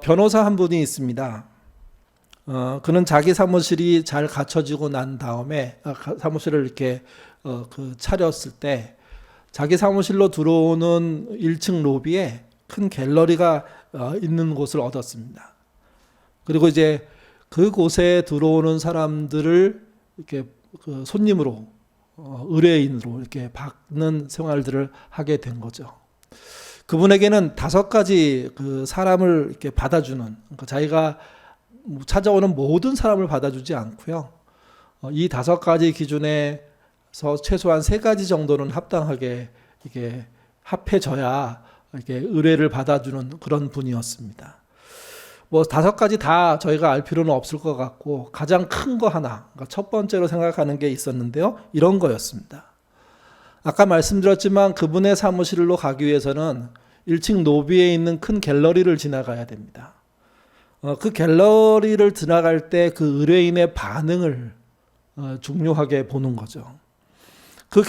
변호사 한 분이 있습니다. 그는 자기 사무실이 잘 갖춰지고 난 다음에 사무실을 이렇게 차렸을 때 자기 사무실로 들어오는 1층 로비에 큰 갤러리가 있는 곳을 얻었습니다. 그리고 이제 그곳에 들어오는 사람들을 이렇게 손님으로 의뢰인으로 이렇게 받는 생활들을 하게 된 거죠. 그분에게는 5가지 사람을 이렇게 받아주는, 그러니까 자기가 찾아오는 모든 사람을 받아주지 않고요. 이 5가지 기준에서 최소한 3가지 정도는 합당하게 이게 합해져야 이렇게 의뢰를 받아주는 그런 분이었습니다. 5가지 다 저희가 알 필요는 없을 것 같고 가장 큰 거 하나, 그러니까 첫 번째로 생각하는 게 있었는데요. 이런 거였습니다. 아까 말씀드렸지만 그분의 사무실로 가기 위해서는 1층 로비에 있는 큰 갤러리를 지나가야 됩니다. 그 갤러리를 지나갈 때 그 의뢰인의 반응을 중요하게 보는 거죠. 그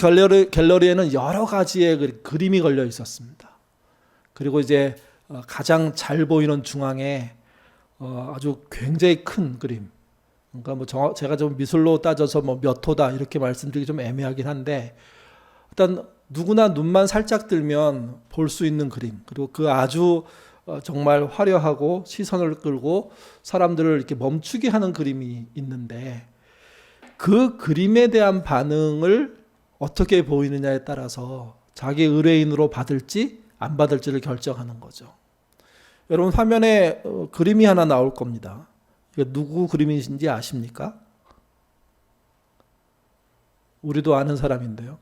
갤러리에는 여러 가지의 그림이 걸려 있었습니다. 그리고 이제 가장 잘 보이는 중앙에 아주 굉장히 큰 그림. 그러니까 제가 좀 미술로 따져서 몇 호다 이렇게 말씀드리기 좀 애매하긴 한데 일단 누구나 눈만 살짝 들면 볼 수 있는 그림. 그리고 그 아주 정말 화려하고 시선을 끌고 사람들을 이렇게 멈추게 하는 그림이 있는데 그 그림에 대한 반응을 어떻게 보이느냐에 따라서 자기 의뢰인으로 받을지 안 받을지를 결정하는 거죠. 여러분 화면에 그림이 하나 나올 겁니다. 이게 누구 그림인지 아십니까? 우리도 아는 사람인데요.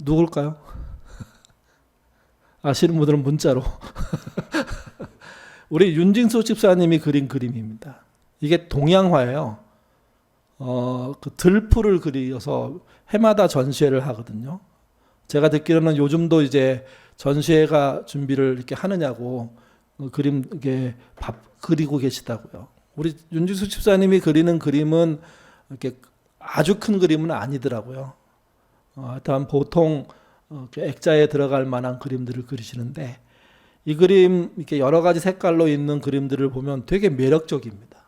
누굴까요? 아시는 분들은 문자로. 우리 윤징수 집사님이 그린 그림입니다. 이게 동양화예요. 그 들풀을 그려서 해마다 전시회를 하거든요. 제가 듣기로는 요즘도 이제 전시회가 준비를 이렇게 하느냐고 그림 이게 그리고 계시다고요. 우리 윤징수 집사님이 그리는 그림은 이렇게 아주 큰 그림은 아니더라고요. 하여튼 보통 액자에 들어갈 만한 그림들을 그리시는데 이 그림 이렇게 여러 가지 색깔로 있는 그림들을 보면 되게 매력적입니다.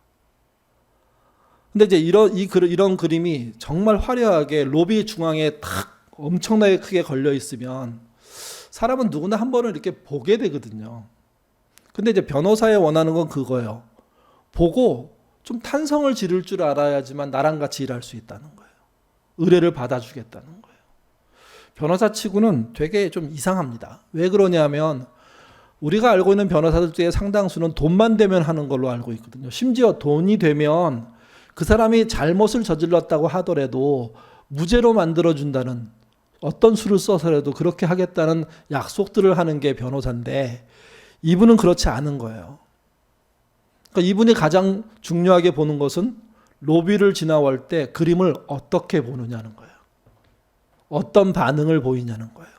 근데 이제 이런 그림이 정말 화려하게 로비 중앙에 탁 엄청나게 크게 걸려 있으면 사람은 누구나 한 번은 이렇게 보게 되거든요. 근데 이제 변호사에 원하는 건 그거예요. 보고 좀 탄성을 지를 줄 알아야지만 나랑 같이 일할 수 있다는 거예요. 의뢰를 받아주겠다는 거예요. 변호사 치고는 되게 좀 이상합니다. 왜 그러냐면 우리가 알고 있는 변호사들 중에 상당수는 돈만 되면 하는 걸로 알고 있거든요. 심지어 돈이 되면 그 사람이 잘못을 저질렀다고 하더라도 무죄로 만들어준다는 어떤 수를 써서라도 그렇게 하겠다는 약속들을 하는 게 변호사인데 이분은 그렇지 않은 거예요. 그러니까 이분이 가장 중요하게 보는 것은 로비를 지나올 때 그림을 어떻게 보느냐는 거예요. 어떤 반응을 보이냐는 거예요.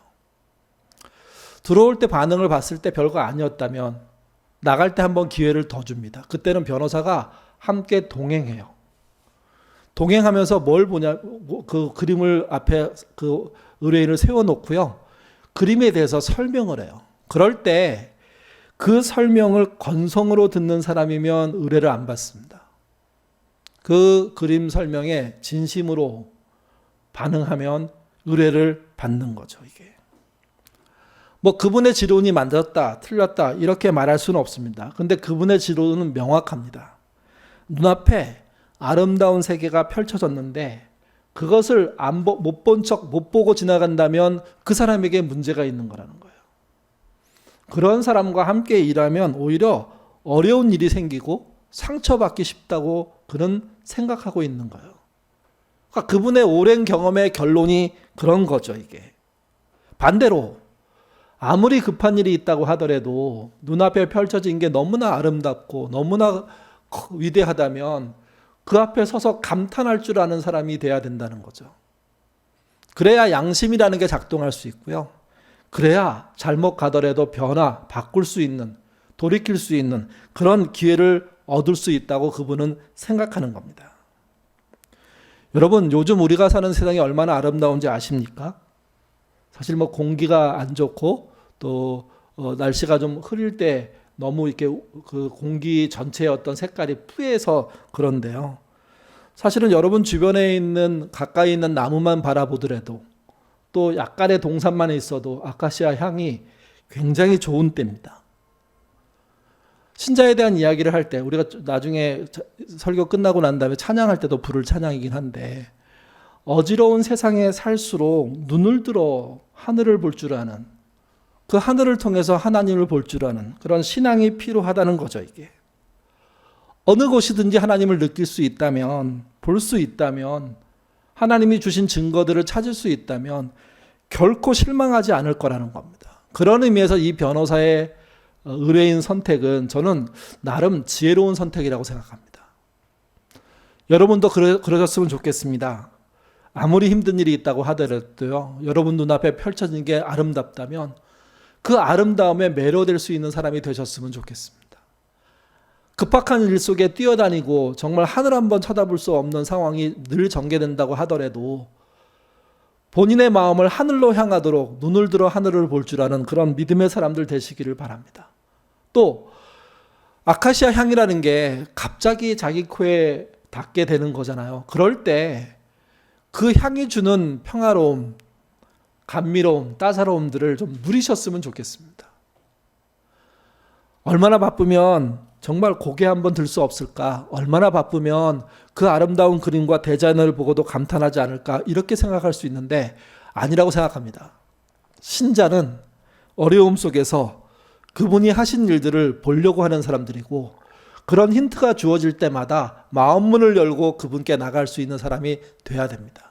들어올 때 반응을 봤을 때 별거 아니었다면 나갈 때 한번 기회를 더 줍니다. 그때는 변호사가 함께 동행해요. 동행하면서 뭘 보냐, 그 그림을 앞에 그 의뢰인을 세워놓고요. 그림에 대해서 설명을 해요. 그럴 때 그 설명을 건성으로 듣는 사람이면 의뢰를 안 받습니다. 그 그림 설명에 진심으로 반응하면 의뢰를 받는 거죠, 이게. 그분의 지론이 맞았다, 틀렸다, 이렇게 말할 수는 없습니다. 근데 그분의 지론은 명확합니다. 눈앞에 아름다운 세계가 펼쳐졌는데 그것을 못 본 척, 못 보고 지나간다면 그 사람에게 문제가 있는 거라는 거예요. 그런 사람과 함께 일하면 오히려 어려운 일이 생기고 상처받기 쉽다고 그는 생각하고 있는 거예요. 그러니까 그분의 오랜 경험의 결론이 그런 거죠, 이게. 반대로 아무리 급한 일이 있다고 하더라도 눈앞에 펼쳐진 게 너무나 아름답고 너무나 위대하다면 그 앞에 서서 감탄할 줄 아는 사람이 돼야 된다는 거죠. 그래야 양심이라는 게 작동할 수 있고요. 그래야 잘못 가더라도 바꿀 수 있는, 돌이킬 수 있는 그런 기회를 얻을 수 있다고 그분은 생각하는 겁니다. 여러분, 요즘 우리가 사는 세상이 얼마나 아름다운지 아십니까? 사실 공기가 안 좋고 또 날씨가 좀 흐릴 때 너무 이렇게 그 공기 전체의 어떤 색깔이 푸해서 그런데요. 사실은 여러분 주변에 있는 가까이 있는 나무만 바라보더라도 또 약간의 동산만 있어도 아카시아 향이 굉장히 좋은 때입니다. 신자에 대한 이야기를 할 때 우리가 나중에 설교 끝나고 난 다음에 찬양할 때도 부를 찬양이긴 한데 어지러운 세상에 살수록 눈을 들어 하늘을 볼 줄 아는 그 하늘을 통해서 하나님을 볼 줄 아는 그런 신앙이 필요하다는 거죠. 이게 어느 곳이든지 하나님을 느낄 수 있다면 볼 수 있다면 하나님이 주신 증거들을 찾을 수 있다면 결코 실망하지 않을 거라는 겁니다. 그런 의미에서 이 변호사의 의뢰인 선택은 저는 나름 지혜로운 선택이라고 생각합니다. 여러분도 그러셨으면 좋겠습니다. 아무리 힘든 일이 있다고 하더라도요, 여러분 눈앞에 펼쳐진 게 아름답다면 그 아름다움에 매료될 수 있는 사람이 되셨으면 좋겠습니다. 급박한 일 속에 뛰어다니고 정말 하늘 한번 쳐다볼 수 없는 상황이 늘 전개된다고 하더라도 본인의 마음을 하늘로 향하도록 눈을 들어 하늘을 볼 줄 아는 그런 믿음의 사람들 되시기를 바랍니다. 또 아카시아 향이라는 게 갑자기 자기 코에 닿게 되는 거잖아요. 그럴 때 그 향이 주는 평화로움, 감미로움, 따사로움들을 좀 누리셨으면 좋겠습니다. 얼마나 바쁘면 정말 고개 한번 들 수 없을까? 얼마나 바쁘면 그 아름다운 그림과 대자연을 보고도 감탄하지 않을까? 이렇게 생각할 수 있는데 아니라고 생각합니다. 신자는 어려움 속에서 그분이 하신 일들을 보려고 하는 사람들이고 그런 힌트가 주어질 때마다 마음문을 열고 그분께 나갈 수 있는 사람이 돼야 됩니다.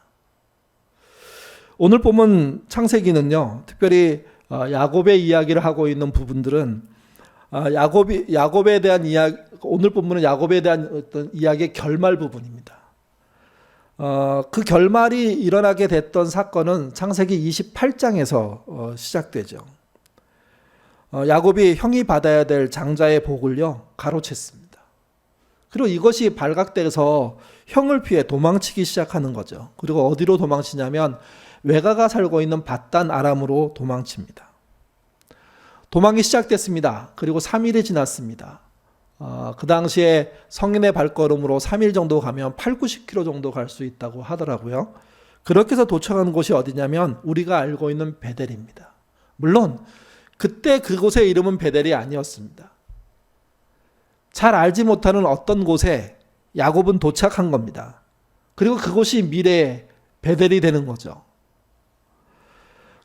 오늘 보면 창세기는요, 특별히 야곱의 이야기를 하고 있는 부분들은 야곱에 대한 이야기, 오늘 본문은 야곱에 대한 어떤 이야기의 결말 부분입니다. 그 결말이 일어나게 됐던 사건은 창세기 28장에서 시작되죠. 야곱이 형이 받아야 될 장자의 복을요, 가로챘습니다. 그리고 이것이 발각돼서 형을 피해 도망치기 시작하는 거죠. 그리고 어디로 도망치냐면 외가가 살고 있는 밧단 아람으로 도망칩니다. 도망이 시작됐습니다. 그리고 3일이 지났습니다. 그 당시에 성인의 발걸음으로 3일 정도 가면 8, 90km 정도 갈 수 있다고 하더라고요. 그렇게 해서 도착한 곳이 어디냐면 우리가 알고 있는 베델입니다. 물론 그때 그곳의 이름은 베델이 아니었습니다. 잘 알지 못하는 어떤 곳에 야곱은 도착한 겁니다. 그리고 그곳이 미래의 베델이 되는 거죠.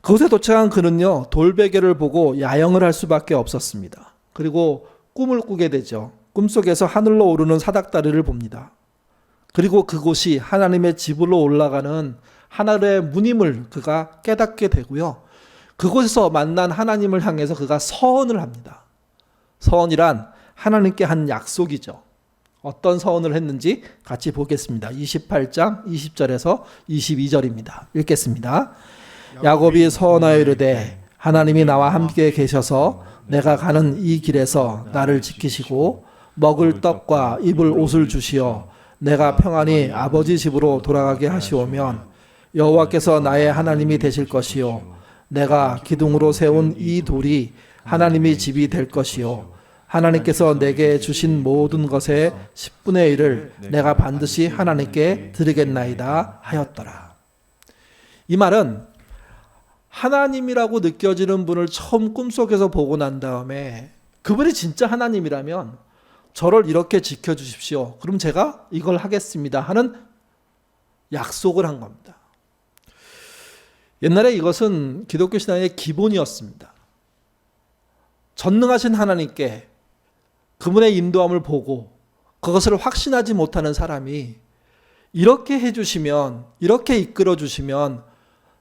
그곳에 도착한 그는요, 돌베개를 보고 야영을 할 수밖에 없었습니다. 그리고 꿈을 꾸게 되죠. 꿈속에서 하늘로 오르는 사닥다리를 봅니다. 그리고 그곳이 하나님의 집으로 올라가는 하늘의 문임을 그가 깨닫게 되고요. 그곳에서 만난 하나님을 향해서 그가 서언을 합니다. 서언이란 하나님께 한 약속이죠. 어떤 서언을 했는지 같이 보겠습니다. 28장 20절에서 22절입니다. 읽겠습니다. 야곱이 서언하여 이르되 하나님이 나와 함께 계셔서 내가 가는 이 길에서 나를 지키시고 먹을 떡과 입을 옷을 주시어 내가 평안히 아버지 집으로 돌아가게 하시오면 여호와께서 나의 하나님이 되실 것이요 내가 기둥으로 세운 이 돌이 하나님의 집이 될 것이요 하나님께서 내게 주신 모든 것의 10분의 1을 내가 반드시 하나님께 드리겠나이다 하였더라. 이 말은 하나님이라고 느껴지는 분을 처음 꿈속에서 보고 난 다음에 그분이 진짜 하나님이라면 저를 이렇게 지켜주십시오. 그럼 제가 이걸 하겠습니다 하는 약속을 한 겁니다. 옛날에 이것은 기독교 신앙의 기본이었습니다. 전능하신 하나님께 그분의 인도함을 보고 그것을 확신하지 못하는 사람이 이렇게 해주시면, 이렇게 이끌어주시면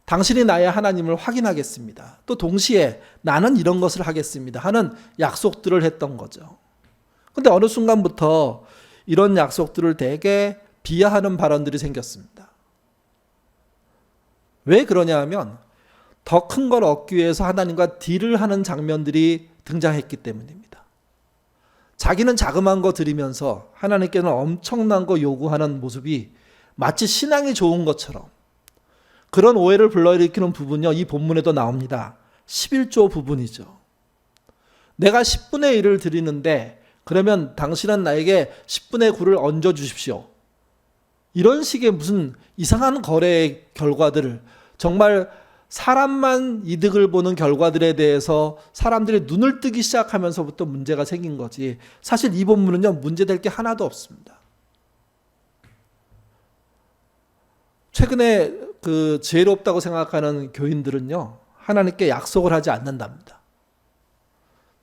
당신이 나의 하나님을 확인하겠습니다. 또 동시에 나는 이런 것을 하겠습니다 하는 약속들을 했던 거죠. 그런데 어느 순간부터 이런 약속들을 되게 비하하는 발언들이 생겼습니다. 왜 그러냐 하면 더 큰 걸 얻기 위해서 하나님과 딜을 하는 장면들이 등장했기 때문입니다. 자기는 자그마한 거 드리면서 하나님께는 엄청난 거 요구하는 모습이 마치 신앙이 좋은 것처럼 그런 오해를 불러일으키는 부분이요, 이 본문에도 나옵니다. 11조 부분이죠. 내가 10분의 1을 드리는데 그러면 당신은 나에게 10분의 9를 얹어 주십시오. 이런 식의 무슨 이상한 거래의 결과들을, 정말 사람만 이득을 보는 결과들에 대해서 사람들이 눈을 뜨기 시작하면서부터 문제가 생긴 거지, 사실 이 본문은요 문제될 게 하나도 없습니다. 최근에 지혜롭다고 생각하는 교인들은요 하나님께 약속을 하지 않는답니다.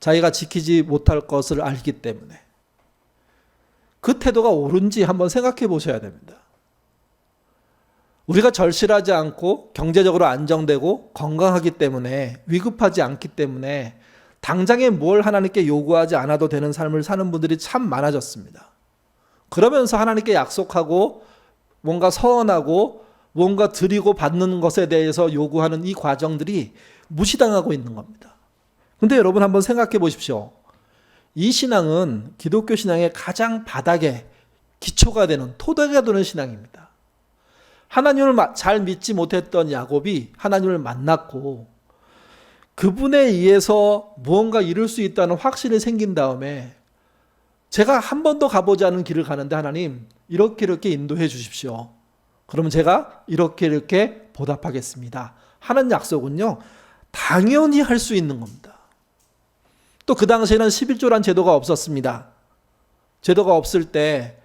자기가 지키지 못할 것을 알기 때문에. 그 태도가 옳은지 한번 생각해 보셔야 됩니다. 우리가 절실하지 않고 경제적으로 안정되고 건강하기 때문에, 위급하지 않기 때문에 당장에 뭘 하나님께 요구하지 않아도 되는 삶을 사는 분들이 참 많아졌습니다. 그러면서 하나님께 약속하고 뭔가 서원하고 뭔가 드리고 받는 것에 대해서 요구하는 이 과정들이 무시당하고 있는 겁니다. 근데 여러분 한번 생각해 보십시오. 이 신앙은 기독교 신앙의 가장 바닥에 기초가 되는, 토대가 되는 신앙입니다. 하나님을 잘 믿지 못했던 야곱이 하나님을 만났고 그분에 의해서 무언가 이룰 수 있다는 확신이 생긴 다음에, 제가 한 번도 가보지 않은 길을 가는데 하나님 이렇게 인도해 주십시오. 그러면 제가 이렇게 보답하겠습니다 하는 약속은요 당연히 할 수 있는 겁니다. 또 그 당시에는 11조란 제도가 없었습니다. 제도가 없을 때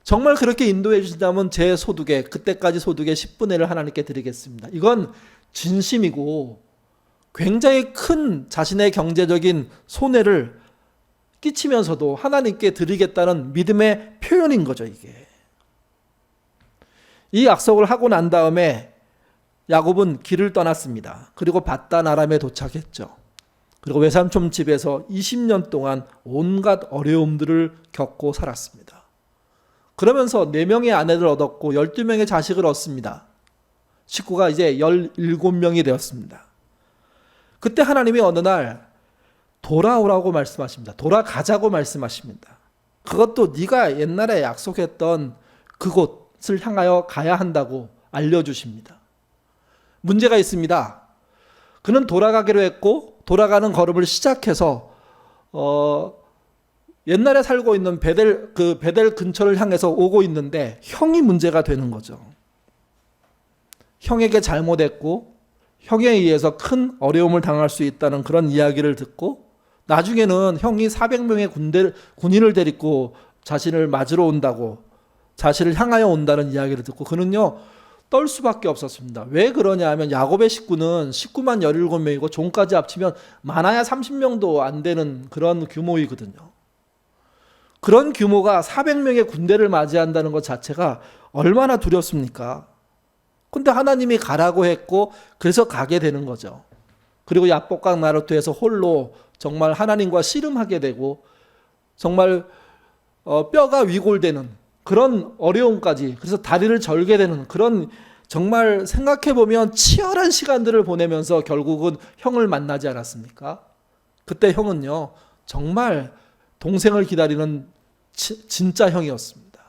정말 그렇게 인도해 주신다면 제 소득의, 그때까지 소득의 10분의 1을 하나님께 드리겠습니다. 이건 진심이고 굉장히 큰 자신의 경제적인 손해를 끼치면서도 하나님께 드리겠다는 믿음의 표현인 거죠, 이게. 이 약속을 하고 난 다음에 야곱은 길을 떠났습니다. 그리고 밧단 아람에 도착했죠. 그리고 외삼촌 집에서 20년 동안 온갖 어려움들을 겪고 살았습니다. 그러면서 4명의 아내를 얻었고 12명의 자식을 얻습니다. 식구가 이제 17명이 되었습니다. 그때 하나님이 어느 날 돌아오라고 말씀하십니다. 돌아가자고 말씀하십니다. 그것도 네가 옛날에 약속했던 그곳을 향하여 가야 한다고 알려주십니다. 문제가 있습니다. 그는 돌아가기로 했고 돌아가는 걸음을 시작해서 옛날에 살고 있는 베델 근처를 향해서 오고 있는데 형이 문제가 되는 거죠. 형에게 잘못했고 형에 의해서 큰 어려움을 당할 수 있다는 그런 이야기를 듣고, 나중에는 형이 400명의 군인을 데리고 자신을 맞으러 온다고, 자신을 향하여 온다는 이야기를 듣고 그는요 떨 수밖에 없었습니다. 왜 그러냐 하면 야곱의 식구는 19만 17명이고 종까지 합치면 많아야 30명도 안 되는 그런 규모이거든요. 그런 규모가 400명의 군대를 맞이한다는 것 자체가 얼마나 두렵습니까? 근데 하나님이 가라고 했고 그래서 가게 되는 거죠. 그리고 야복강 나루토에서 홀로 정말 하나님과 씨름하게 되고 정말 뼈가 위골되는 그런 어려움까지, 그래서 다리를 절게 되는 그런, 정말 생각해보면 치열한 시간들을 보내면서 결국은 형을 만나지 않았습니까? 그때 형은요 정말 동생을 기다리는 진짜 형이었습니다.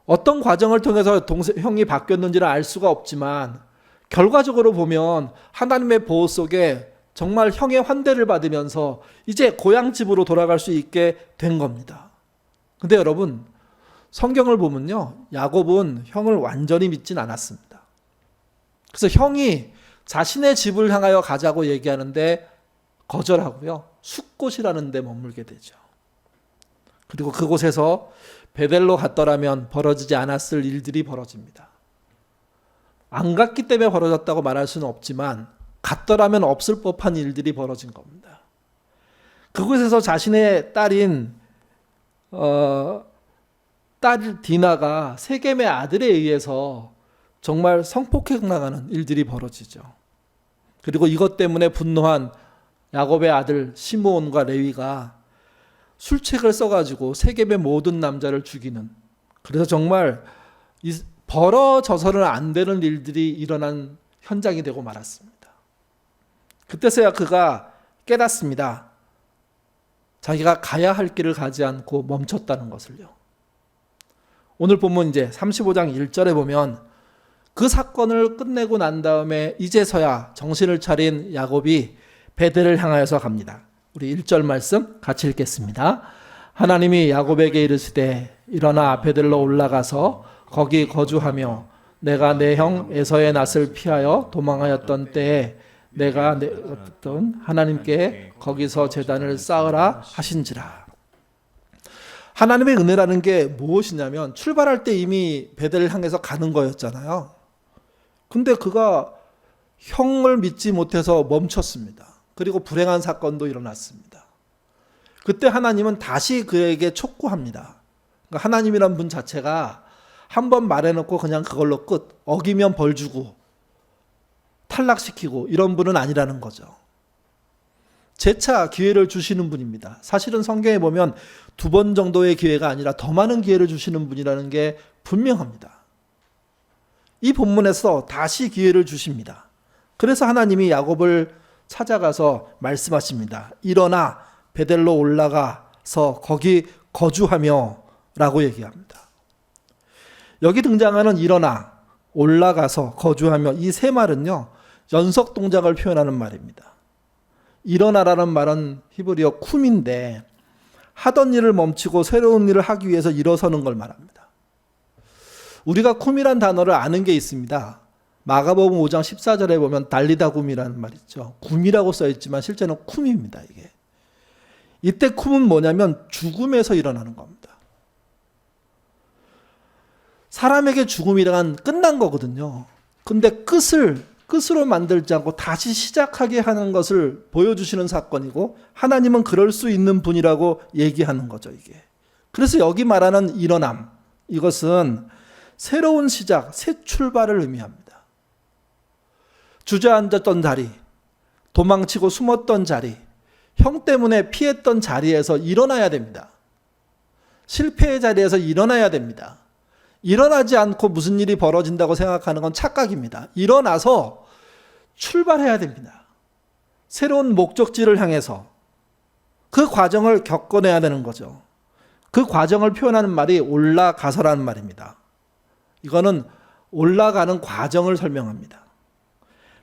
어떤 과정을 통해서 형이 바뀌었는지는 알 수가 없지만 결과적으로 보면 하나님의 보호 속에 정말 형의 환대를 받으면서 이제 고향집으로 돌아갈 수 있게 된 겁니다. 근데 여러분 성경을 보면요 야곱은 형을 완전히 믿진 않았습니다. 그래서 형이 자신의 집을 향하여 가자고 얘기하는데 거절하고요 숫곳이라는 데 머물게 되죠. 그리고 그곳에서 베델로 갔더라면 벌어지지 않았을 일들이 벌어집니다. 안 갔기 때문에 벌어졌다고 말할 수는 없지만 갔더라면 없을 법한 일들이 벌어진 겁니다. 그곳에서 자신의 딸인 딸 디나가 세겜의 아들에 의해서 정말 성폭행당하는 일들이 벌어지죠. 그리고 이것 때문에 분노한 야곱의 아들 시므온과 레위가 술책을 써가지고 세겜의 모든 남자를 죽이는, 그래서 정말 벌어져서는 안 되는 일들이 일어난 현장이 되고 말았습니다. 그때서야 그가 깨닫습니다. 자기가 가야 할 길을 가지 않고 멈췄다는 것을요. 오늘 보면 이제 35장 1절에 보면 그 사건을 끝내고 난 다음에 이제서야 정신을 차린 야곱이 베델을 향하여서 갑니다. 우리 1절 말씀 같이 읽겠습니다. 하나님이 야곱에게 이르시되 일어나 베델로 올라가서 거기 거주하며 내가 내 형 에서의 낯을 피하여 도망하였던 때에 내가 어떤 하나님께 거기서 제단을 쌓으라 하신지라. 하나님의 은혜라는 게 무엇이냐면 출발할 때 이미 베델을 향해서 가는 거였잖아요. 근데 그가 형을 믿지 못해서 멈췄습니다. 그리고 불행한 사건도 일어났습니다. 그때 하나님은 다시 그에게 촉구합니다. 그러니까 하나님이란 분 자체가 한번 말해놓고 그냥 그걸로 끝, 어기면 벌 주고 탈락시키고 이런 분은 아니라는 거죠. 재차 기회를 주시는 분입니다. 사실은 성경에 보면 2번 정도의 기회가 아니라 더 많은 기회를 주시는 분이라는 게 분명합니다. 이 본문에서 다시 기회를 주십니다. 그래서 하나님이 야곱을 찾아가서 말씀하십니다. 일어나 베델로 올라가서 거기 거주하며 라고 얘기합니다. 여기 등장하는 일어나, 올라가서 거주하며 이 세 말은요, 연속 동작을 표현하는 말입니다. 일어나라는 말은 히브리어 쿰인데 하던 일을 멈추고 새로운 일을 하기 위해서 일어서는 걸 말합니다. 우리가 쿰이란 단어를 아는 게 있습니다. 마가복음 5장 14절에 보면 달리다 굼이라는 말 있죠. 굼이라고 써있지만 실제는 쿰입니다. 이게. 이때 쿰은 뭐냐면 죽음에서 일어나는 겁니다. 사람에게 죽음이란 끝난 거거든요. 근데 끝으로 만들지 않고 다시 시작하게 하는 것을 보여주시는 사건이고 하나님은 그럴 수 있는 분이라고 얘기하는 거죠. 이게. 그래서 여기 말하는 일어남, 이것은 새로운 시작, 새 출발을 의미합니다. 주저앉았던 자리, 도망치고 숨었던 자리, 형 때문에 피했던 자리에서 일어나야 됩니다. 실패의 자리에서 일어나야 됩니다. 일어나지 않고 무슨 일이 벌어진다고 생각하는 건 착각입니다. 일어나서 출발해야 됩니다. 새로운 목적지를 향해서 그 과정을 겪어내야 되는 거죠. 그 과정을 표현하는 말이 올라가서라는 말입니다. 이거는 올라가는 과정을 설명합니다.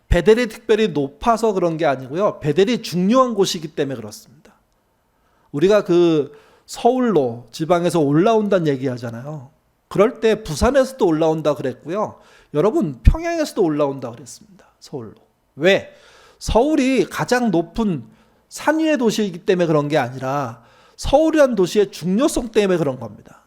베델이 특별히 높아서 그런 게 아니고요. 베델이 중요한 곳이기 때문에 그렇습니다. 우리가 그 서울로 지방에서 올라온다는 얘기 하잖아요. 그럴 때 부산에서도 올라온다 그랬고요. 여러분 평양에서도 올라온다 그랬습니다. 서울로. 왜? 서울이 가장 높은 산 위의 도시이기 때문에 그런 게 아니라 서울이라는 도시의 중요성 때문에 그런 겁니다.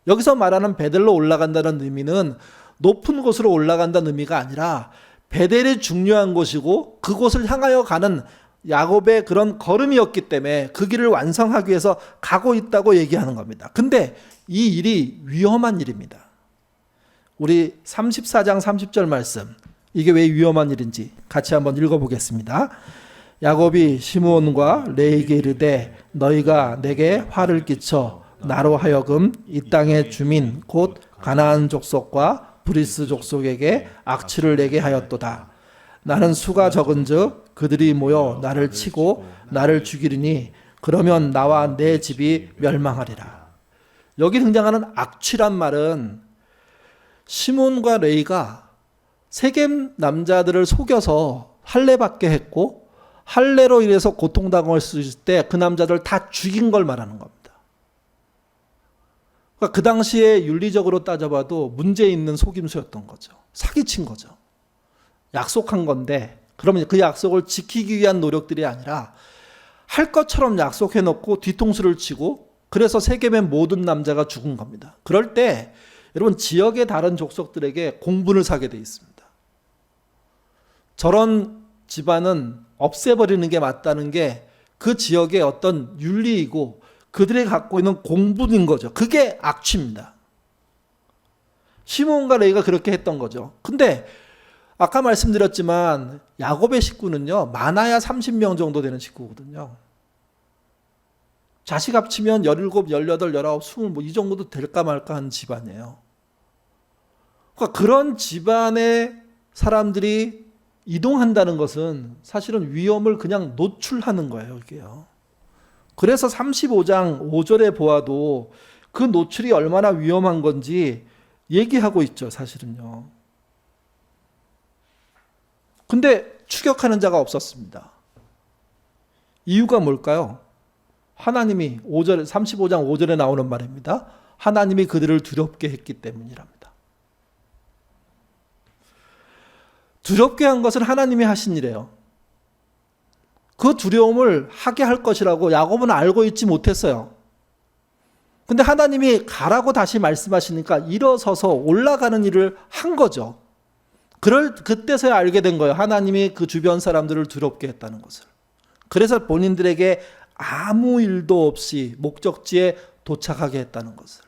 여기서 말하는 베델로 올라간다는 의미는 높은 곳으로 올라간다는 의미가 아니라 베델이 중요한 곳이고 그곳을 향하여 가는 야곱의 그런 걸음이었기 때문에 그 길을 완성하기 위해서 가고 있다고 얘기하는 겁니다. 근데 이 일이 위험한 일입니다. 우리 34장 30절 말씀, 이게 왜 위험한 일인지 같이 한번 읽어보겠습니다. 야곱이 시므온과 레에게 이르되 너희가 내게 화를 끼쳐 나로 하여금 이 땅의 주민 곧 가나안 족속과 브리스 족속에게 악취를 내게 하였도다. 나는 수가 적은즉 그들이 모여 나를 치고 나를 죽이리니 그러면 나와 내 집이 멸망하리라. 여기 등장하는 악취란 말은 시몬과 레이가 세겜 남자들을 속여서 할례받게 했고 할례로 인해서 고통당할 수 있을 때 그 남자들 다 죽인 걸 말하는 겁니다. 그러니까 그 당시에 윤리적으로 따져봐도 문제 있는 속임수였던 거죠. 사기친 거죠. 약속한 건데 그러면 그 약속을 지키기 위한 노력들이 아니라 할 것처럼 약속해놓고 뒤통수를 치고 그래서 세겜의 모든 남자가 죽은 겁니다. 그럴 때 여러분 지역의 다른 족속들에게 공분을 사게 돼 있습니다. 저런 집안은 없애버리는 게 맞다는 게 그 지역의 어떤 윤리이고 그들이 갖고 있는 공분인 거죠. 그게 악취입니다. 시몬과 레이가 그렇게 했던 거죠. 근데 아까 말씀드렸지만 야곱의 식구는요 많아야 30명 정도 되는 식구거든요. 자식 합치면 17, 18, 19, 20 뭐 이 정도도 될까 말까 하는 집안이에요. 그러니까 그런 집안의 사람들이 이동한다는 것은 사실은 위험을 그냥 노출하는 거예요. 이게요. 그래서 35장 5절에 보아도 그 노출이 얼마나 위험한 건지 얘기하고 있죠. 사실은요. 근데 추격하는 자가 없었습니다. 이유가 뭘까요? 하나님이 35장 5절에 나오는 말입니다. 하나님이 그들을 두렵게 했기 때문이랍니다. 두렵게 한 것은 하나님이 하신 일이에요. 그 두려움을 하게 할 것이라고 야곱은 알고 있지 못했어요. 근데 하나님이 가라고 다시 말씀하시니까 일어서서 올라가는 일을 한 거죠. 그때서야 알게 된 거예요. 하나님이 그 주변 사람들을 두렵게 했다는 것을. 그래서 본인들에게 아무 일도 없이 목적지에 도착하게 했다는 것을.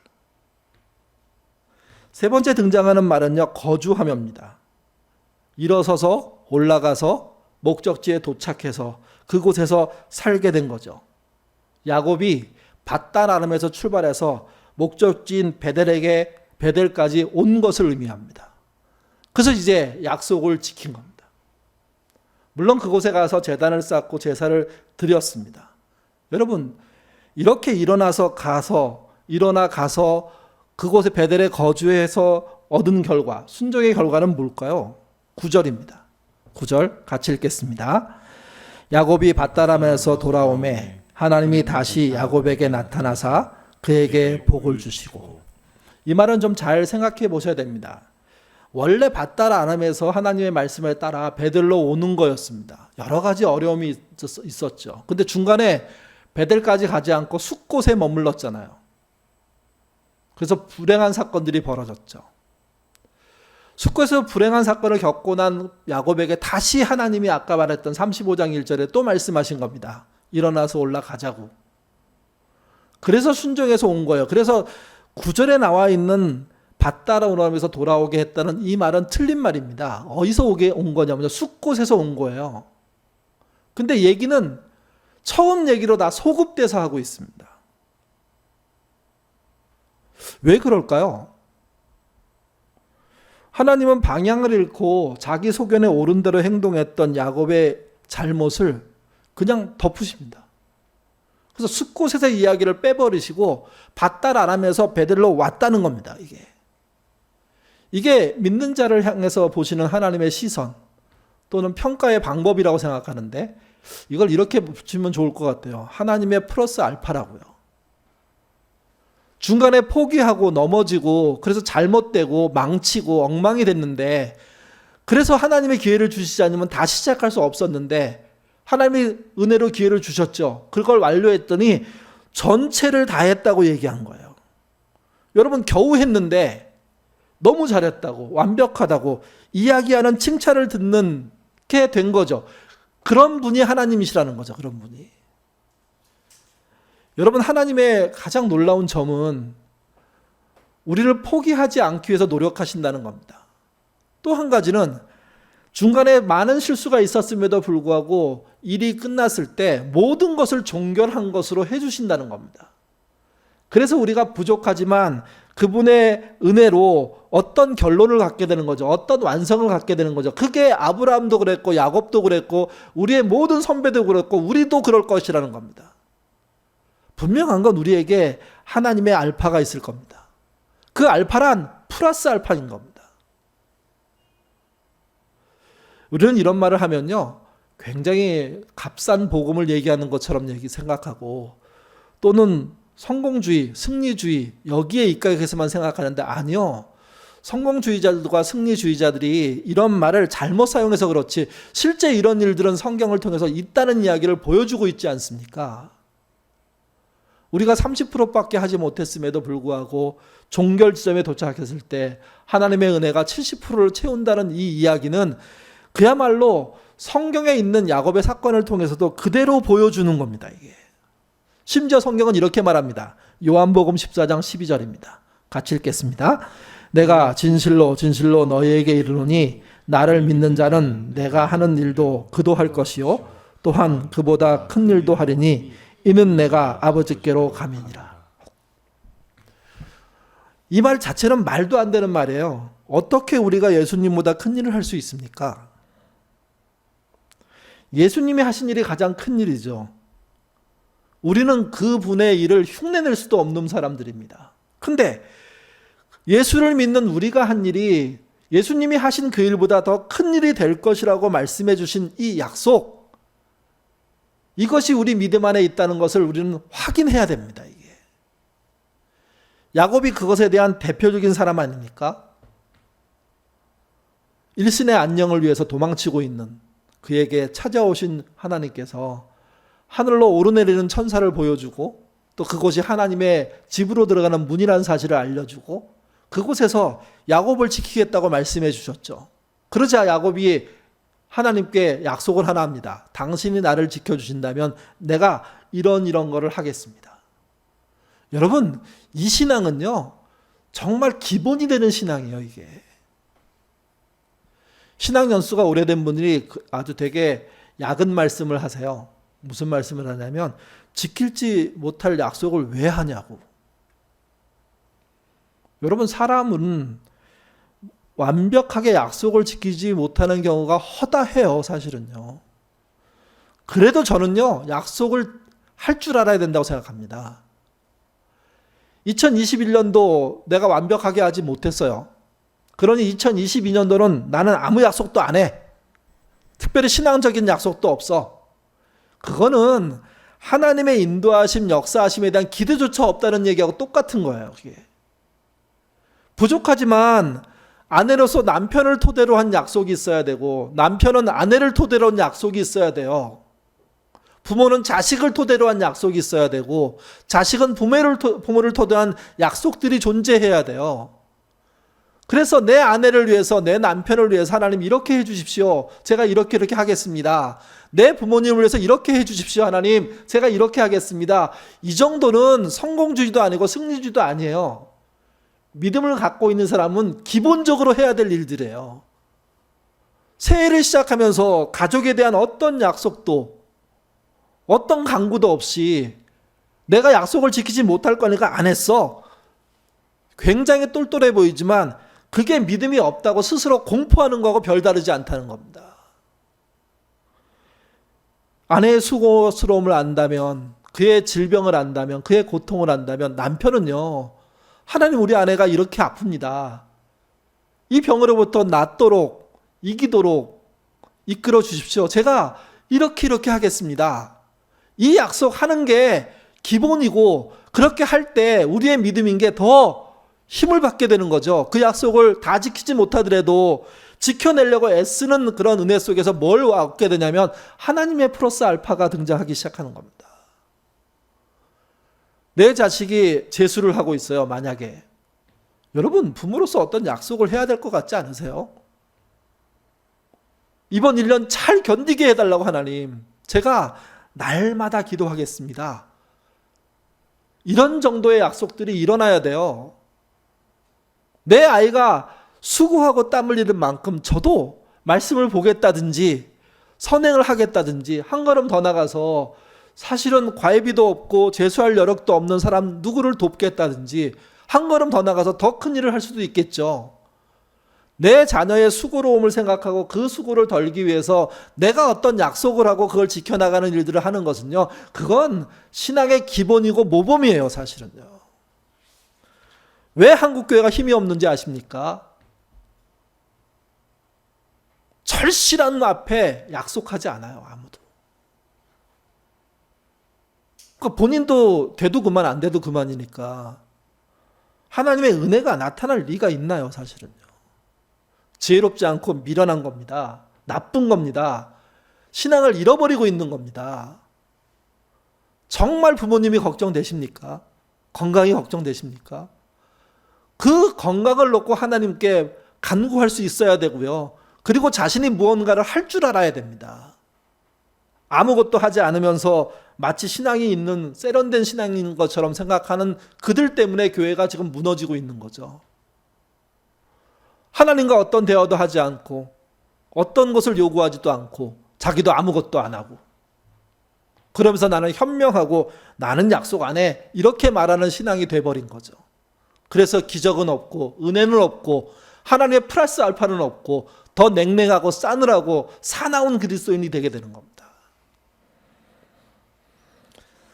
세 번째 등장하는 말은요, 거주하며입니다. 일어서서 올라가서 목적지에 도착해서 그곳에서 살게 된 거죠. 야곱이 밧단 아람에서 출발해서 목적지인 베델까지 온 것을 의미합니다. 그래서 이제 약속을 지킨 겁니다. 물론 그곳에 가서 제단을 쌓고 제사를 드렸습니다. 여러분, 이렇게 일어나 가서 그곳에 베델에 거주해서 얻은 결과, 순종의 결과는 뭘까요? 9절입니다. 9절 같이 읽겠습니다. 야곱이 밧다람에서 돌아오매 하나님이 다시 야곱에게 나타나사 그에게 복을 주시고. 이 말은 좀 잘 생각해 보셔야 됩니다. 원래 밧다람에서 하나님의 말씀에 따라 베델로 오는 거였습니다. 여러 가지 어려움이 있었죠. 근데 중간에 베델까지 가지 않고 숫곳에 머물렀잖아요. 그래서 불행한 사건들이 벌어졌죠. 숫곳에서 불행한 사건을 겪고 난 야곱에게 다시 하나님이 아까 말했던 35장 1절에 또 말씀하신 겁니다. 일어나서 올라가자고. 그래서 순종해서 온 거예요. 그래서 9절에 나와 있는 밧다람에서 돌아오게 했다는 이 말은 틀린 말입니다. 어디서 온 거냐면요, 숫곳에서 온 거예요. 근데 얘기는 처음 얘기로 다 소급돼서 하고 있습니다. 왜 그럴까요? 하나님은 방향을 잃고 자기 소견에 옳은 대로 행동했던 야곱의 잘못을 그냥 덮으십니다. 그래서 숫곳에서 이야기를 빼버리시고 밧달 아람에서 베델로 왔다는 겁니다. 이게 믿는 자를 향해서 보시는 하나님의 시선 또는 평가의 방법이라고 생각하는데, 이걸 이렇게 붙이면 좋을 것 같아요. 하나님의 플러스 알파라고요. 중간에 포기하고 넘어지고 그래서 잘못되고 망치고 엉망이 됐는데, 그래서 하나님의 기회를 주시지 않으면 다시 시작할 수 없었는데 하나님이 은혜로 기회를 주셨죠. 그걸 완료했더니 전체를 다 했다고 얘기한 거예요. 여러분, 겨우 했는데 너무 잘했다고, 완벽하다고 이야기하는 칭찬을 듣는 게 된 거죠. 그런 분이 하나님이시라는 거죠. 그런 분이. 여러분, 하나님의 가장 놀라운 점은 우리를 포기하지 않기 위해서 노력하신다는 겁니다. 또 한 가지는 중간에 많은 실수가 있었음에도 불구하고 일이 끝났을 때 모든 것을 종결한 것으로 해주신다는 겁니다. 그래서 우리가 부족하지만 그분의 은혜로 어떤 결론을 갖게 되는 거죠. 어떤 완성을 갖게 되는 거죠. 그게 아브라함도 그랬고 야곱도 그랬고 우리의 모든 선배도 그랬고 우리도 그럴 것이라는 겁니다. 분명한 건 우리에게 하나님의 알파가 있을 겁니다. 그 알파란 플러스 알파인 겁니다. 우리는 이런 말을 하면요, 굉장히 값싼 복음을 얘기하는 것처럼 생각하고, 또는 성공주의, 승리주의 여기에 입각해서만 생각하는데, 아니요. 성공주의자들과 승리주의자들이 이런 말을 잘못 사용해서 그렇지 실제 이런 일들은 성경을 통해서 있다는 이야기를 보여주고 있지 않습니까? 우리가 30%밖에 하지 못했음에도 불구하고 종결 지점에 도착했을 때 하나님의 은혜가 70%를 채운다는 이 이야기는 그야말로 성경에 있는 야곱의 사건을 통해서도 그대로 보여주는 겁니다. 이게. 심지어 성경은 이렇게 말합니다. 요한복음 14장 12절입니다. 같이 읽겠습니다. 내가 진실로 진실로 너희에게 이르노니 나를 믿는 자는 내가 하는 일도 그도 할 것이요 또한 그보다 큰 일도 하리니 이는 내가 아버지께로 감이니라. 이 말 자체는 말도 안 되는 말이에요. 어떻게 우리가 예수님보다 큰 일을 할 수 있습니까? 예수님이 하신 일이 가장 큰 일이죠. 우리는 그분의 일을 흉내낼 수도 없는 사람들입니다. 근데 예수를 믿는 우리가 한 일이 예수님이 하신 그 일보다 더 큰 일이 될 것이라고 말씀해 주신 이 약속, 이것이 우리 믿음 안에 있다는 것을 우리는 확인해야 됩니다. 이게 야곱이 그것에 대한 대표적인 사람 아닙니까? 일신의 안녕을 위해서 도망치고 있는 그에게 찾아오신 하나님께서 하늘로 오르내리는 천사를 보여주고, 또 그곳이 하나님의 집으로 들어가는 문이라는 사실을 알려주고, 그곳에서 야곱을 지키겠다고 말씀해 주셨죠. 그러자 야곱이 하나님께 약속을 하나 합니다. 당신이 나를 지켜주신다면 내가 이런 거를 하겠습니다. 여러분, 이 신앙은요, 정말 기본이 되는 신앙이에요. 이게 신앙 연수가 오래된 분들이 아주 되게 약은 말씀을 하세요. 무슨 말씀을 하냐면, 지킬지 못할 약속을 왜 하냐고. 여러분, 사람은 완벽하게 약속을 지키지 못하는 경우가 허다해요, 사실은요. 그래도 저는요, 약속을 할 줄 알아야 된다고 생각합니다. 2021년도 내가 완벽하게 하지 못했어요. 그러니 2022년도는 나는 아무 약속도 안 해. 특별히 신앙적인 약속도 없어. 그거는 하나님의 인도하심, 역사하심에 대한 기대조차 없다는 얘기하고 똑같은 거예요. 그게. 부족하지만 아내로서 남편을 토대로 한 약속이 있어야 되고, 남편은 아내를 토대로 한 약속이 있어야 돼요. 부모는 자식을 토대로 한 약속이 있어야 되고, 자식은 부모를 토대로 한 약속들이 존재해야 돼요. 그래서 내 아내를 위해서, 내 남편을 위해서 하나님 이렇게 해주십시오. 제가 이렇게 하겠습니다. 내 부모님을 위해서 이렇게 해주십시오. 하나님, 제가 이렇게 하겠습니다. 이 정도는 성공주의도 아니고 승리주의도 아니에요. 믿음을 갖고 있는 사람은 기본적으로 해야 될 일들이에요. 새해를 시작하면서 가족에 대한 어떤 약속도, 어떤 강구도 없이 내가 약속을 지키지 못할 거니까 안 했어. 굉장히 똘똘해 보이지만 그게 믿음이 없다고 스스로 공포하는 거하고 별다르지 않다는 겁니다. 아내의 수고스러움을 안다면, 그의 질병을 안다면, 그의 고통을 안다면, 남편은요, 하나님, 우리 아내가 이렇게 아픕니다. 이 병으로부터 낫도록, 이기도록 이끌어 주십시오. 제가 이렇게 하겠습니다. 이 약속하는 게 기본이고, 그렇게 할 때 우리의 믿음인 게 더 힘을 받게 되는 거죠. 그 약속을 다 지키지 못하더라도 지켜내려고 애쓰는 그런 은혜 속에서 뭘 얻게 되냐면, 하나님의 플러스 알파가 등장하기 시작하는 겁니다. 내 자식이 재수를 하고 있어요, 만약에. 여러분, 부모로서 어떤 약속을 해야 될 것 같지 않으세요? 이번 1년 잘 견디게 해달라고, 하나님, 제가 날마다 기도하겠습니다. 이런 정도의 약속들이 일어나야 돼요. 내 아이가 수고하고 땀 흘리는 만큼 저도 말씀을 보겠다든지 선행을 하겠다든지, 한 걸음 더 나가서 사실은 과외비도 없고 재수할 여력도 없는 사람 누구를 돕겠다든지, 한 걸음 더 나가서 더 큰 일을 할 수도 있겠죠. 내 자녀의 수고로움을 생각하고 그 수고를 덜기 위해서 내가 어떤 약속을 하고 그걸 지켜나가는 일들을 하는 것은요, 그건 신앙의 기본이고 모범이에요, 사실은요. 왜 한국교회가 힘이 없는지 아십니까? 절실한 앞에 약속하지 않아요, 아무도. 그러니까 본인도 돼도 그만, 안 돼도 그만이니까 하나님의 은혜가 나타날 리가 있나요, 사실은요. 지혜롭지 않고 미련한 겁니다. 나쁜 겁니다. 신앙을 잃어버리고 있는 겁니다. 정말 부모님이 걱정되십니까? 건강이 걱정되십니까? 그 건강을 놓고 하나님께 간구할 수 있어야 되고요. 그리고 자신이 무언가를 할 줄 알아야 됩니다. 아무것도 하지 않으면서 마치 신앙이 있는 세련된 신앙인 것처럼 생각하는 그들 때문에 교회가 지금 무너지고 있는 거죠. 하나님과 어떤 대화도 하지 않고, 어떤 것을 요구하지도 않고, 자기도 아무것도 안 하고, 그러면서 나는 현명하고 나는 약속 안 해, 이렇게 말하는 신앙이 돼버린 거죠. 그래서 기적은 없고 은혜는 없고 하나님의 플러스 알파는 없고, 더 냉랭하고 싸늘하고 사나운 그리스도인이 되게 되는 겁니다.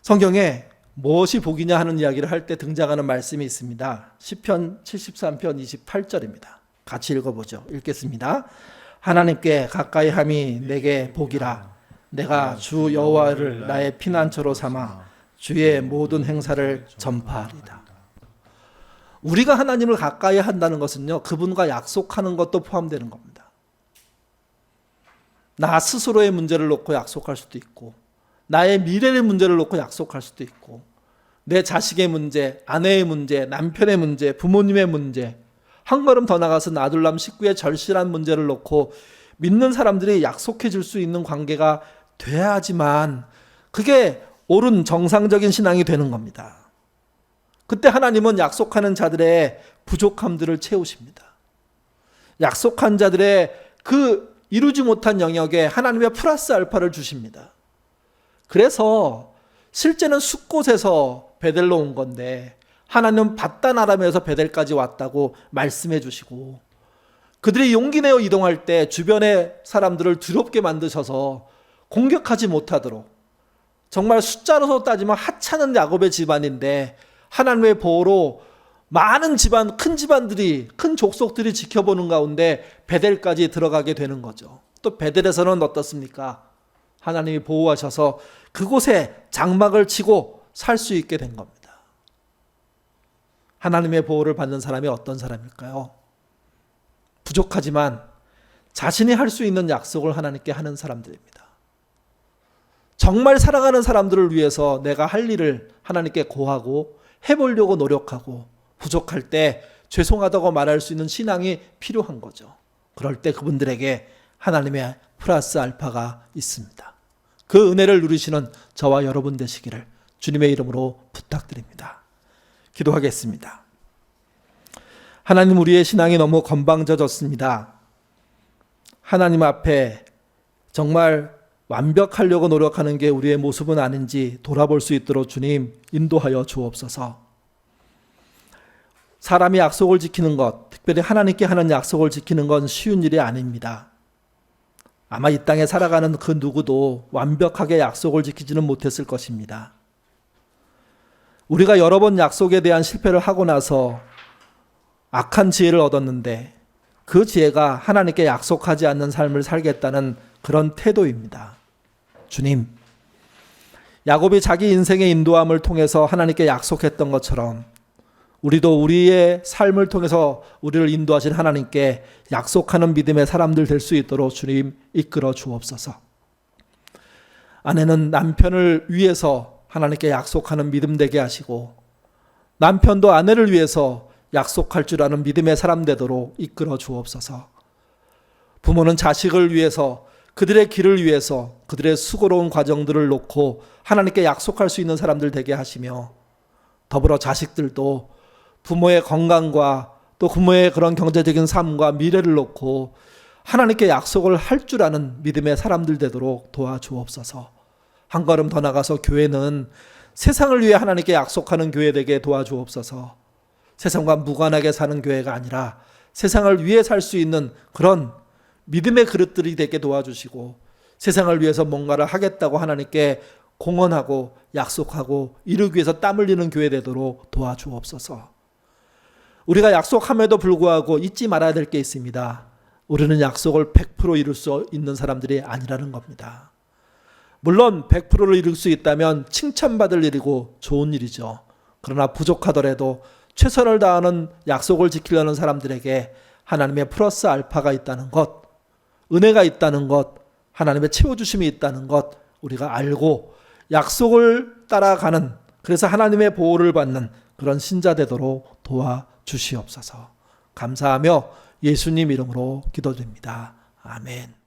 성경에 무엇이 복이냐 하는 이야기를 할 때 등장하는 말씀이 있습니다. 시편 73편 28절입니다. 같이 읽어보죠. 읽겠습니다. 하나님께 가까이 함이 내게 복이라. 내가 주 여호와를 나의 피난처로 삼아 주의 모든 행사를 전파하리다. 우리가 하나님을 가까이 한다는 것은요, 그분과 약속하는 것도 포함되는 겁니다. 나 스스로의 문제를 놓고 약속할 수도 있고, 나의 미래의 문제를 놓고 약속할 수도 있고, 내 자식의 문제, 아내의 문제, 남편의 문제, 부모님의 문제, 한 걸음 더 나가서 나둘남 식구의 절실한 문제를 놓고 믿는 사람들이 약속해 줄 수 있는 관계가 돼야지만 그게 옳은 정상적인 신앙이 되는 겁니다. 그때 하나님은 약속하는 자들의 부족함들을 채우십니다. 약속한 자들의 그 이루지 못한 영역에 하나님의 플러스 알파를 주십니다. 그래서 실제는 숫곳에서 베델로 온 건데 하나님은 바단 아람에서 베델까지 왔다고 말씀해 주시고, 그들이 용기 내어 이동할 때 주변의 사람들을 두렵게 만드셔서 공격하지 못하도록, 정말 숫자로서 따지면 하찮은 야곱의 집안인데 하나님의 보호로 많은 집안, 큰 집안들이, 큰 족속들이 지켜보는 가운데 베델까지 들어가게 되는 거죠. 또 베델에서는 어떻습니까? 하나님이 보호하셔서 그곳에 장막을 치고 살 수 있게 된 겁니다. 하나님의 보호를 받는 사람이 어떤 사람일까요? 부족하지만 자신이 할 수 있는 약속을 하나님께 하는 사람들입니다. 정말 사랑하는 사람들을 위해서 내가 할 일을 하나님께 고하고 해보려고 노력하고, 부족할 때 죄송하다고 말할 수 있는 신앙이 필요한 거죠. 그럴 때 그분들에게 하나님의 플러스 알파가 있습니다. 그 은혜를 누리시는 저와 여러분 되시기를 주님의 이름으로 부탁드립니다. 기도하겠습니다. 하나님, 우리의 신앙이 너무 건방져졌습니다. 하나님 앞에 정말 완벽하려고 노력하는 게 우리의 모습은 아닌지 돌아볼 수 있도록 주님 인도하여 주옵소서. 사람이 약속을 지키는 것, 특별히 하나님께 하는 약속을 지키는 건 쉬운 일이 아닙니다. 아마 이 땅에 살아가는 그 누구도 완벽하게 약속을 지키지는 못했을 것입니다. 우리가 여러 번 약속에 대한 실패를 하고 나서 악한 지혜를 얻었는데 그 지혜가 하나님께 약속하지 않는 삶을 살겠다는 그런 태도입니다. 주님, 야곱이 자기 인생의 인도함을 통해서 하나님께 약속했던 것처럼 우리도 우리의 삶을 통해서 우리를 인도하신 하나님께 약속하는 믿음의 사람들 될 수 있도록 주님 이끌어 주옵소서. 아내는 남편을 위해서 하나님께 약속하는 믿음 되게 하시고, 남편도 아내를 위해서 약속할 줄 아는 믿음의 사람 되도록 이끌어 주옵소서. 부모는 자식을 위해서, 그들의 길을 위해서 그들의 수고로운 과정들을 놓고 하나님께 약속할 수 있는 사람들 되게 하시며, 더불어 자식들도 부모의 건강과 또 부모의 그런 경제적인 삶과 미래를 놓고 하나님께 약속을 할 줄 아는 믿음의 사람들 되도록 도와주옵소서. 한 걸음 더 나가서 교회는 세상을 위해 하나님께 약속하는 교회 되게 도와주옵소서. 세상과 무관하게 사는 교회가 아니라 세상을 위해 살 수 있는 그런 믿음의 그릇들이 되게 도와주시고, 세상을 위해서 뭔가를 하겠다고 하나님께 공언하고 약속하고 이루기 위해서 땀 흘리는 교회 되도록 도와주옵소서. 우리가 약속함에도 불구하고 잊지 말아야 될 게 있습니다. 우리는 약속을 100% 이룰 수 있는 사람들이 아니라는 겁니다. 물론 100%를 이룰 수 있다면 칭찬받을 일이고 좋은 일이죠. 그러나 부족하더라도 최선을 다하는 약속을 지키려는 사람들에게 하나님의 플러스 알파가 있다는 것, 은혜가 있다는 것, 하나님의 채워주심이 있다는 것 우리가 알고 약속을 따라가는, 그래서 하나님의 보호를 받는 그런 신자 되도록 도와주시옵소서. 감사하며 예수님 이름으로 기도드립니다. 아멘.